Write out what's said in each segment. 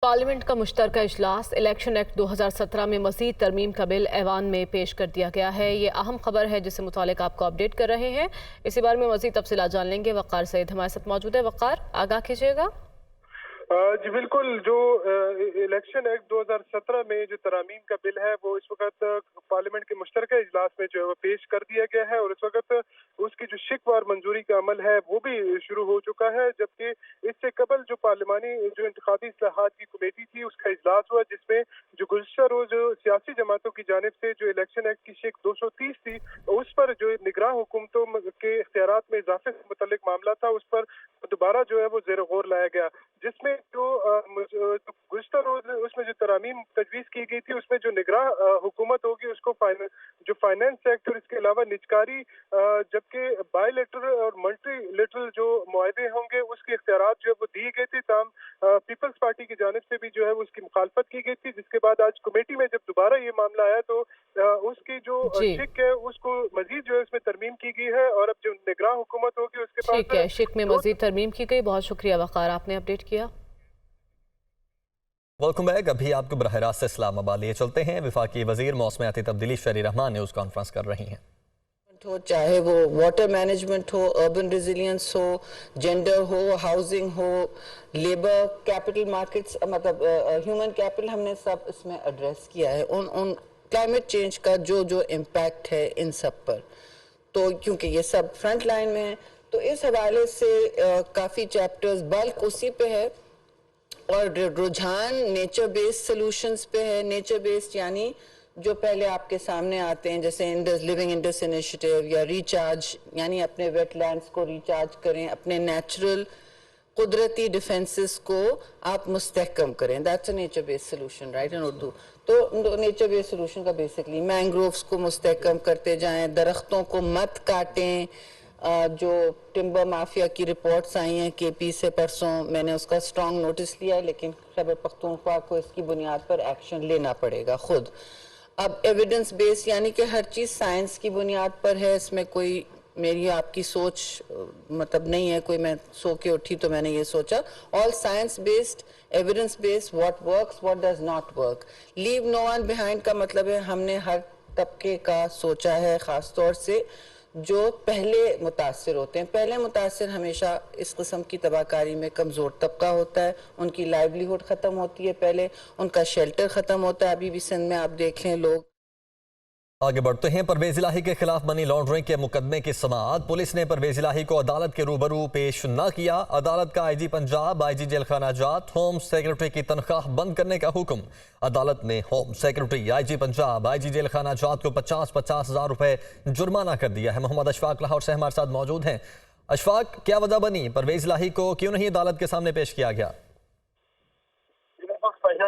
Parliament का मुश्तरका इजलास election act 2017 में मज़ीद तरमीम का बिल ऐवान में पेश कर दिया गया है। ये अहम खबर है जिससे मुतालिक आपको अपडेट कर रहे हैं। इसी बारे में मज़ीद तफसीलात जान लेंगे। वक़ार सईद हमारे साथ मौजूद है। वक़ार, आगाह कीजिएगा। जी बिल्कुल, जो इलेक्शन एक्ट 2017 में जो तरामीम का बिल है वो इस वक्त पार्लियामेंट के मुश्तरका इजलास में जो है वो पेश कर दिया गया है और इस वक्त उसकी जो शिकवार मंजूरी का अमल है वो भी शुरू हो चुका है। जबकि इससे कबल जो पार्लिमानी जो इंतखाबी इस्लाहात की कमेटी थी उसका इजलास हुआ, जिसमें जो गुज़श्ता रोज सियासी जमातों की जानिब से जो इलेक्शन एक्ट की शिक 230 थी उस पर जो निगरान हुकूमतों के इख्तियारात में इजाफे से मुतल्लिक मामला था उस पर दोबारा जो है वो ज़ेर गौर लाया गया, जिसमें जो गुज़श्ता रोज उसमें जो तरामीम तजवीज़ की गई थी उसमें जो निगरान हुकूमत होगी उसको जो फाइनेंस एक्ट और इसके अलावा निजकारी जबकि बायलैटरल और मल्टीलैटरल जो मुआहदे होंगे उसके इख्तियारात जो है वो दिए गए थे। तमाम पीपल्स पार्टी की जानिब से भी जो है वो उसकी मुखालफत की गई थी, जिसके बाद आज कमेटी में जब दोबारा ये मामला आया तो उसकी जो शिक है उसको मजीद जो है इसमें तरमीम की गई है और अब जो निगरान हुकूमत होगी उसके पास ठीक है, शिक में मजीद तरमीम की गई। बहुत शुक्रिया वक़ार, आपने अपडेट किया। Welcome back. अभी आपको बराह रास्त इस्लामाबाद लिए चलते हैं। वफाकी वजीर मौसमियाती तब्दीली शरी रहमान न्यूज़ कॉन्फ्रेंस कर रही हैं। हो, चाहे वो वाटर मैनेजमेंट हो, अर्बन रेजिलियंस हो, जेंडर हो, हाउसिंग हो, लेबर, कैपिटल मार्केट्स, मतलब ह्यूमन कैपिटल, हमने सब इसमें एड्रेस किया है। उन क्लाइमेट चेंज का जो इम्पैक्ट है इन सब पर, तो क्योंकि ये सब फ्रंट लाइन में है तो इस हवाले से काफ़ी चैप्टर्स बल्क उसी पे है और रुझान नेचर बेस्ड सॉल्यूशंस पे है। नेचर बेस्ड यानी जो पहले आपके सामने आते हैं, जैसे इंडस लिविंग इंडस इनिशिएटिव या रिचार्ज, यानी अपने वेटलैंड्स को रिचार्ज करें, अपने नेचुरल कुदरती डिफेंसेस को आप मुस्तहकम करें। That's a nature based solution, right, in Urdu. तो नेचर बेस्ड सोल्यूशन का बेसिकली मैंग्रोव्स को मुस्तहकम करते जाएं, दरख्तों को मत काटें। जो टिम्बर माफिया की रिपोर्ट्स आई हैं केपी से परसों, मैंने उसका स्ट्रॉन्ग नोटिस लिया है, लेकिन खैबर पख्तूनख्वा को इसकी बुनियाद पर एक्शन लेना पड़ेगा खुद। अब एविडेंस बेस यानी कि हर चीज़ साइंस की बुनियाद पर है, इसमें कोई मेरी आपकी सोच मतलब नहीं है, कोई मैं सो के उठी तो मैंने ये सोचा। All science based, evidence based, what works, what does not work, leave no one behind का मतलब है हमने हर तबके का सोचा है, ख़ास तौर से जो पहले मुतासिर होते हैं। पहले मुतासिर हमेशा इस किस्म की तबाहकारी में कमज़ोर तबका होता है, उनकी लाइवलीहुड ख़त्म होती है, पहले उनका शेल्टर ख़त्म होता है। अभी भी सिंध में आप देख लें लोग। आगे बढ़ते हैं। परवेज इलाही के खिलाफ मनी लॉन्ड्रिंग के मुकदमे की समाअत। पुलिस ने परवेज इलाही को अदालत के रूबरू पेश न किया। अदालत का आईजी पंजाब, आईजी जेल खाना जात, होम सेक्रेटरी की तनख्वाह बंद करने का हुक्म। अदालत ने home secretary, IG Punjab, IG jail खाना जात को 50-50 हज़ार रुपए जुर्माना कर दिया है। मोहम्मद अशफाक लाहौर से हमारे साथ मौजूद हैं। अशफाक, क्या वजह बनी, परवेज इलाही को क्यों नहीं अदालत के सामने पेश किया गया?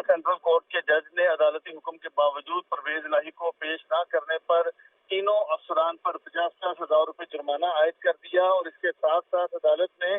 सेंट्रल कोर्ट के जज ने अदालती हुक्म के बावजूद परवेज इलाही को पेश न करने पर तीनों अफसरान पर 50-50 हज़ार रुपए जुर्माना आयद कर दिया और इसके साथ साथ अदालत ने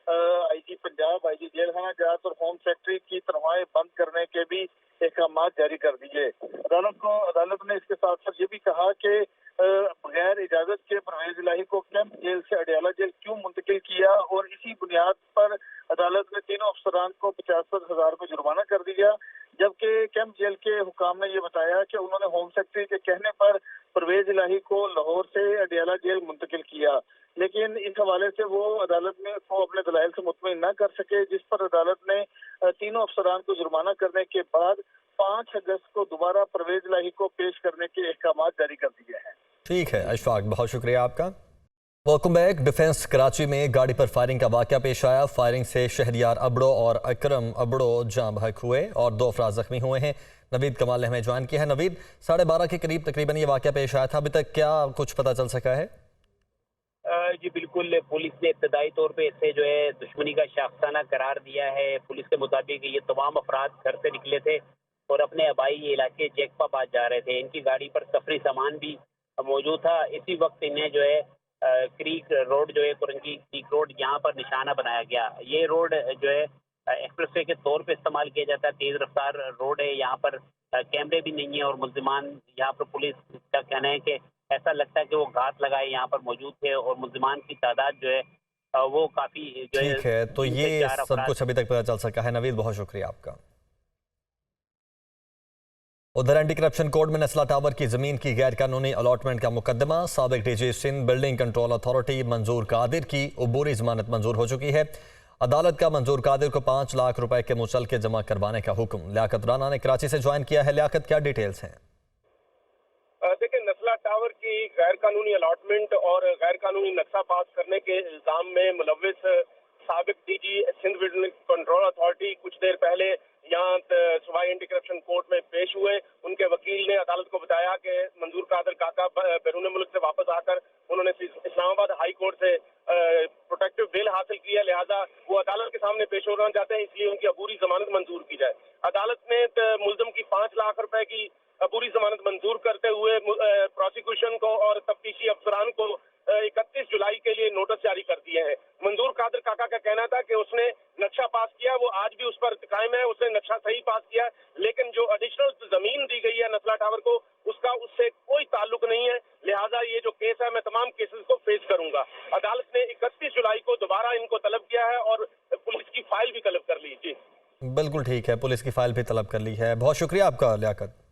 आईजी पंजाब, आईजी जेल खाना जात और होम सेक्रेटरी की तनख्वाहें बंद करने के भी अहकाम जारी कर दिए। अदालत ने इसके साथ साथ ये भी कहा कि बगैर इजाजत के परवेज इलाही को कैंप जेल से अडियाला जेल क्यों मुंतकिल किया, और इसी बुनियाद पर अदालत ने तीनों अफसरान को 50-50 हज़ार रुपए जुर्माना कर दिया। जबकि कैंप जेल के हुकाम ने यह बताया कि उन्होंने होम सेक्रेटरी के कहने पर परवेज इलाही को लाहौर से अडियाला जेल मुंतकिल किया, लेकिन इस हवाले से वो अदालत में को अपने दलाइल से मुतमईन न कर सके, जिस पर अदालत ने तीनों अफसरान को जुर्माना करने के बाद 5 अगस्त को दोबारा परवेज इलाही को पेश करने के अहकाम जारी कर दिए हैं। ठीक है अशफाक, बहुत शुक्रिया आपका। Welcome back. डिफेंस कराची में गाड़ी पर फायरिंग का वाक़या पेश आया। फायरिंग से शहरियार अबड़ो और अकरम अबड़ो जाँ बहक हुए और 2 अफराद जख्मी हुए हैं। नवीद कमाल ने हमें ज्वाइन किया है। नवीद, 12:30 के करीब तकरीबन ये वाक़या पेश आया था, अभी तक क्या कुछ पता चल सका है? जी बिल्कुल, पुलिस ने इब्तदाई तौर पे इसे जो है दुश्मनी का शाखसाना करार दिया है। पुलिस के मुताबिक ये तमाम अफराद घर से निकले थे और अपने आबाई इलाके जैकपाबाद जा रहे थे। इनकी गाड़ी पर सफरी सामान भी मौजूद था। इसी वक्त इन्हें जो है क्रीक रोड जो है कुरंगी क्रीक रोड, यहाँ पर निशाना बनाया गया। ये रोड जो है एक्सप्रेसवे के तौर पे इस्तेमाल किया जाता है, तेज रफ्तार रोड है। यहाँ पर कैमरे भी नहीं है और मुल्जिमान, यहाँ पर पुलिस का कहना है कि ऐसा लगता है कि वो घात लगाए यहाँ पर मौजूद थे और मुल्जिमान की तादाद जो है वो काफी जो ठीक है, तो ये सब कुछ अभी तक पता चल सका है। नवीद, बहुत शुक्रिया आपका। उधर एंटी करप्शन कोर्ट में नस्ला टावर की जमीन की गैर कानूनी अलॉटमेंट का मुकदमा साबिक DG Sindh building control authority Manzoor Qadir की अबूरी जमानत मंजूर हो चुकी है। अदालत का मंजूर कादिर को 5 लाख रुपए के मुचलके जमा करवाने का हुक्म। लियाकत राना ने कराची से ज्वाइन किया है। लियाकत, क्या डिटेल्स हैं? देखिए, नस्ला टावर की गैर कानूनी अलॉटमेंट और गैर कानूनी नक्शा पास करने के इल्जाम में मुलव्विस साबिक DG Sindh building control authority कुछ देर पहले यहाँ सूबाई एंटी करप्शन कोर्ट में पेश हुए। उनके वकील ने अदालत को बताया कि मंजूर कादिर काका बैरून मुल्क से वापस आकर उन्होंने इस्लामाबाद हाई कोर्ट से प्रोटेक्टिव बेल हासिल की है, लिहाजा वो अदालत के सामने पेश होना चाहते हैं, इसलिए उनकी अबूरी जमानत मंजूर की जाए। अदालत ने मुल्ज़िम की 5 लाख रुपए की अबूरी जमानत मंजूर करते हुए प्रोसिक्यूशन को और तफ्तीशी अफसरान को 31 जुलाई के लिए नोटिस जारी कर दिए हैं। मंजूर कादिर काका का कहना था कि उसने नक्शा पास किया, वो आज भी उस पर कायम है, उसने नक्शा सही पास किया, लेकिन जो एडिशनल जमीन दी गई है नस्ला टावर को, उसका उससे कोई ताल्लुक नहीं है, लिहाजा ये जो केस है मैं तमाम केसेस को फेस करूंगा। अदालत ने 31 जुलाई को दोबारा इनको तलब किया है और पुलिस की फाइल भी तलब कर ली। जी बिल्कुल ठीक है, पुलिस की फाइल भी तलब कर ली है। बहुत शुक्रिया आपका लियाकत।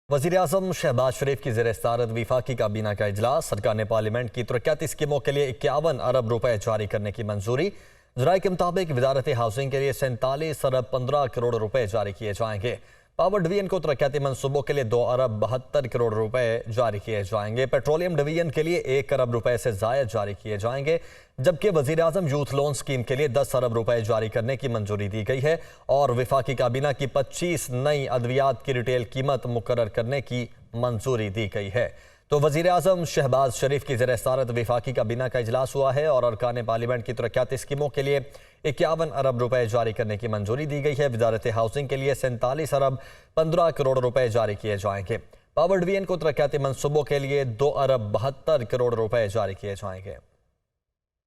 वज़ीर-ए-आज़म शहबाज शरीफ की ज़ेर सदारत वफाकी काबीना का इजलास। सरकार ने पार्लियामेंट की तरक्याती स्कीमों के लिए 51 अरब रुपए जारी करने की मंजूरी। ज़राए के मुताबिक वजारत हाउसिंग के लिए 47 अरब 15 करोड़ रुपए जारी किए जाएंगे। पावर डिवीजन को तरक्याती मनसूबों के लिए 2 अरब 72 करोड़ रुपए जारी किए जाएंगे। पेट्रोलियम डिवीजन के लिए 1 अरब रुपए से ज़ायद जारी किए जाएंगे, जबकि वज़ीर-ए-आज़म यूथ लोन स्कीम के लिए 10 अरब रुपए जारी करने की मंजूरी दी गई है और वफाकी काबीना की 25 नई अद्वियात की रिटेल कीमत मुकर्रर करने की मंजूरी दी गई है। तो वज़ीर-ए-आज़म शहबाज शरीफ की ज़ेर सदारत वफाकी काबीना का इजलास हुआ है और अरकान पार्लियामेंट की तरक्याती स्कीमों के लिए 51 अरब रुपए जारी करने की मंजूरी दी गई है। वजारत हाउसिंग के लिए 47 अरब 15 करोड़ रुपए जारी किए जाएंगे। पावर डिवीजन को तरक्याती मनसूबों के लिए 2 अरब 72 करोड़ रुपए जारी किए जाएंगे।